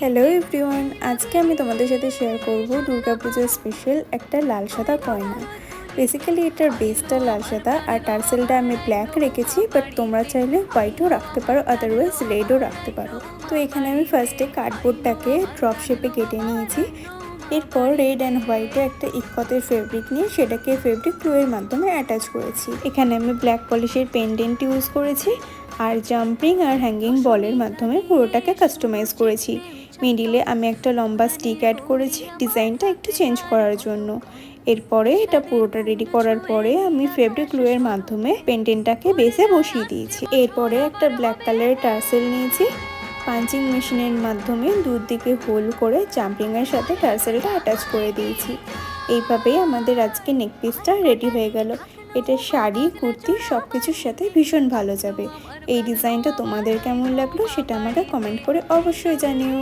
Hello everyone, আজকে আমি তোমাদের সাথে শেয়ার করব দুর্গাপূজার স্পেশাল একটা লাল সাদা গয়না। বেসিক্যালি এটার বেসটা লাল সাদা আর টার্সেলটা আমি ব্ল্যাক রেখেছি, বাট তোমরা চাইলে হোয়াইটও রাখতে পারো, আদারওয়াইজ রেডও রাখতে পারো। তো এখানে আমি ফার্স্টে কার্ডবোর্ডটাকে ড্রপ শেপে কেটে নিয়েছি। এরপর রেড অ্যান্ড হোয়াইটে একটা ইক্কতের ফেব্রিক নিয়ে সেটাকে ফেব্রিক গ্লুয়ের মাধ্যমে অ্যাটাচ করেছি। এখানে আমি ব্ল্যাক পলিশের পেন্ডেন্ট ইউজ করেছি আর জাম্পিং আর হ্যাঙ্গিং বলের মাধ্যমে পুরোটাকে কাস্টমাইজ করেছি। মিডিলে আমি একটা লম্বা স্টিক অ্যাড করেছি ডিজাইনটা একটু চেঞ্জ করার জন্য। এরপরে এটা পুরোটা রেডি করার পরে আমি ফেব্রিক গ্লুয়ের মাধ্যমে পেন্ডেন্টটাকে বেসে বসিয়ে দিয়েছি। এরপরে একটা ব্ল্যাক কালারের টার্সেল নিয়েছি, পাঞ্চিং মেশিনের মাধ্যমে দুদিকে হোল করে জাম্পিংয়ের সাথে টার্সেলটা অ্যাটাচ করে দিয়েছি। এইভাবেই আমাদের আজকে নেক পিসটা রেডি হয়ে গেল। এটা শাড়ি, কুর্তি সব কিছুর সাথে ভীষণ ভালো যাবে। এই ডিজাইনটা তোমাদের কেমন লাগলো সেটা আমাকে কমেন্ট করে অবশ্যই জানিও।